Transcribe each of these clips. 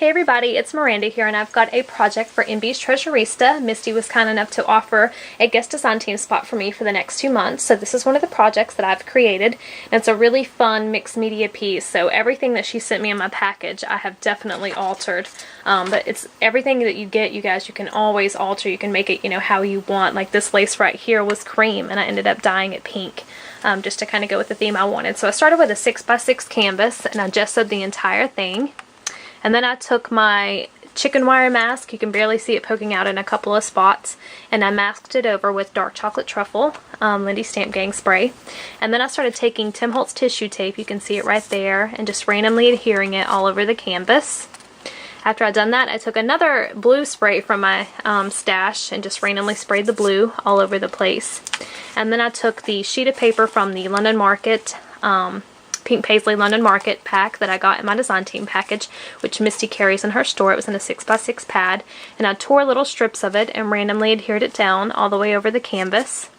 Hey everybody, it's Miranda here, and I've got a project for MB's Treasurista. Misty was kind enough to offer a guest design team spot for me for the next 2 months. So this is one of the projects that I've created, and it's a really fun mixed media piece. So everything that she sent me in my package, I have definitely altered. But it's everything that you get, you guys, you can always alter. You can make it, how you want. Like this lace right here was cream, and I ended up dyeing it pink. Just to kind of go with the theme I wanted. So I started with a 6x6 canvas, and I gessoed the entire thing. And then I took my chicken wire mask, you can barely see it poking out in a couple of spots, and I masked it over with dark chocolate truffle, Lindy Stamp Gang spray. And then I started taking Tim Holtz tissue tape, you can see it right there, and just randomly adhering it all over the canvas. After I'd done that, I took another blue spray from my stash and just randomly sprayed the blue all over the place. And then I took the sheet of paper from the London Market, Pink Paisley London Market pack that I got in my design team package, which Misty carries in her store. It was in a 6x6 pad, and I tore little strips of it and randomly adhered it down all the way over the canvas.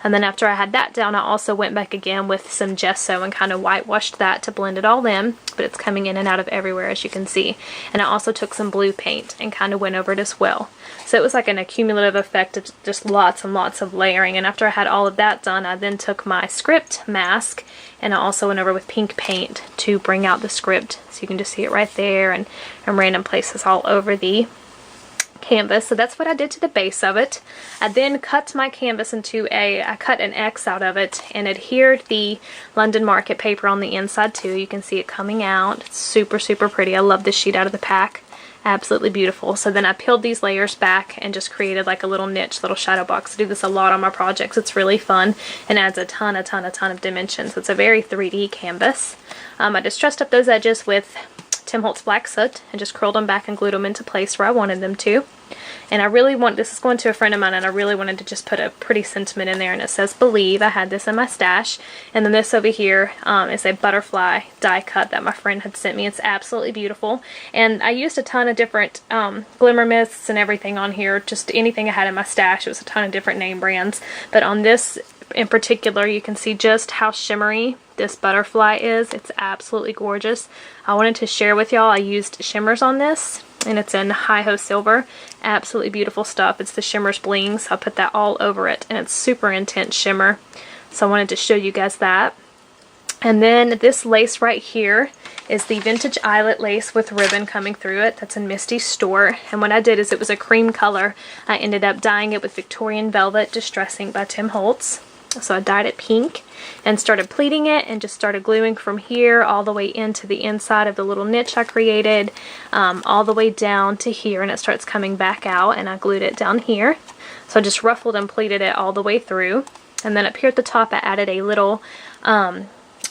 And then after I had that down, I also went back again with some gesso and kind of whitewashed that to blend it all in, but it's coming in and out of everywhere, as you can see. And I also took some blue paint and kind of went over it as well. So it was like an accumulative effect of just lots and lots of layering. And after I had all of that done, I then took my script mask and I also went over with pink paint to bring out the script. So you can just see it right there and in random places all over the canvas. So that's what I did to the base of it. I then cut my canvas into I cut an X out of it and adhered the London Market paper on the inside too. You can see it coming out. It's super, super pretty. I love this sheet out of the pack. Absolutely beautiful. So then I peeled these layers back and just created like a little niche, little shadow box. I do this a lot on my projects. It's really fun and adds a ton of dimensions. It's a very 3D canvas. I just dressed up those edges with Tim Holtz black soot and just curled them back and glued them into place where I wanted them to. And I really want, this is going to a friend of mine, and I really wanted to just put a pretty sentiment in there, and it says believe. I had this in my stash. And then this over here is a butterfly die cut that my friend had sent me. It's absolutely beautiful. And I used a ton of different glimmer mists and everything on here, just anything I had in my stash. It was a ton of different name brands. But on this in particular, you can see just how shimmery this butterfly is. It's absolutely gorgeous. I wanted to share with y'all, I used shimmers on this, and it's in Hi-Ho Silver. Absolutely beautiful stuff. It's the Shimmers Blings. I put that all over it, and it's super intense shimmer. So I wanted to show you guys that. And then this lace right here is the vintage Eyelet lace with ribbon coming through it. That's in Misty's store. And what I did is it was a cream color. I ended up dyeing it with Victorian Velvet Distressing by Tim Holtz. So I dyed it pink and started pleating it and just started gluing from here all the way into the inside of the little niche I created, all the way down to here, and it starts coming back out, and I glued it down here. So I just ruffled and pleated it all the way through. And then up here at the top I added a little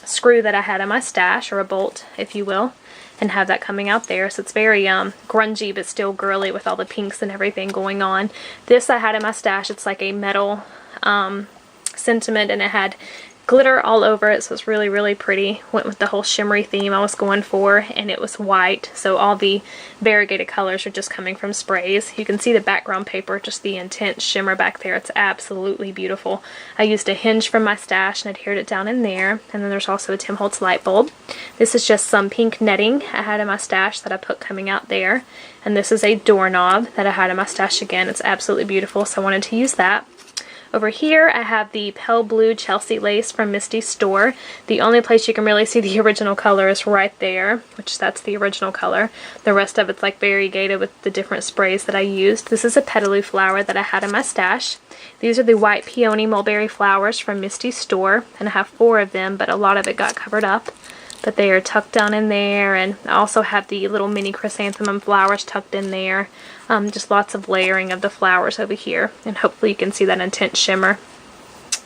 screw that I had in my stash, or a bolt if you will, and have that coming out there. So it's very grungy but still girly with all the pinks and everything going on. This I had in my stash. It's like a metal sentiment, and it had glitter all over it, so it's really, really pretty. Went with the whole shimmery theme I was going for, and it was white, so all the variegated colors are just coming from sprays. You can see the background paper, just the intense shimmer back there. It's absolutely beautiful. I used a hinge from my stash and adhered it down in there, and then there's also a Tim Holtz light bulb. This is just some pink netting I had in my stash that I put coming out there, and this is a doorknob that I had in my stash again. It's absolutely beautiful, so I wanted to use that. Over here I have the pale blue Chelsea lace from Misty's store. The only place you can really see the original color is right there, which that's the original color. The rest of it's like variegated with the different sprays that I used. This is a petaloo flower that I had in my stash. These are the white peony mulberry flowers from Misty's store, and I have 4 of them, but a lot of it got covered up. But they are tucked down in there, and I also have the little mini chrysanthemum flowers tucked in there. Just lots of layering of the flowers over here, and hopefully you can see that intense shimmer.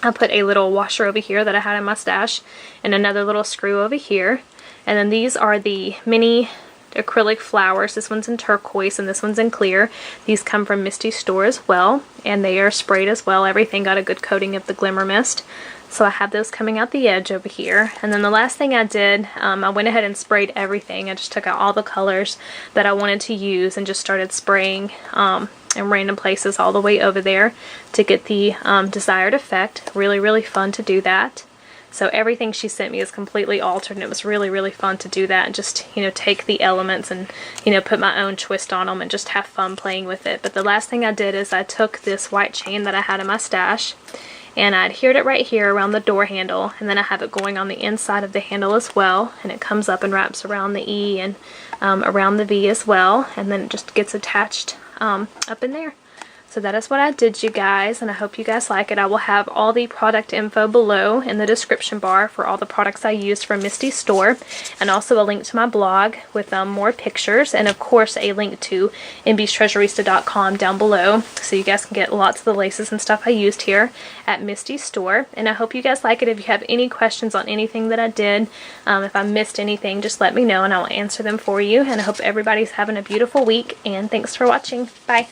I put a little washer over here that I had in my stash, and another little screw over here. And then these are the mini acrylic flowers. This one's in turquoise and this one's in clear. These come from Misty's store as well, and they are sprayed as well. Everything got a good coating of the glimmer mist. So I have those coming out the edge over here. And then the last thing I did, I went ahead and sprayed everything. I just took out all the colors that I wanted to use and just started spraying in random places all the way over there to get the desired effect. Really, really fun to do that. So everything she sent me is completely altered, and it was really, really fun to do that and just, you know, take the elements and, you know, put my own twist on them and just have fun playing with it. But the last thing I did is I took this white chain that I had in my stash and I adhered it right here around the door handle, and then I have it going on the inside of the handle as well, and it comes up and wraps around the E and around the V as well, and then it just gets attached up in there. So that is what I did, you guys, and I hope you guys like it. I will have all the product info below in the description bar for all the products I used from Misty's store, and also a link to my blog with more pictures, and of course a link to MB'sTreasurista.com down below, so you guys can get lots of the laces and stuff I used here at Misty's store. And I hope you guys like it. If you have any questions on anything that I did, if I missed anything, just let me know and I will answer them for you. And I hope everybody's having a beautiful week, and thanks for watching. Bye.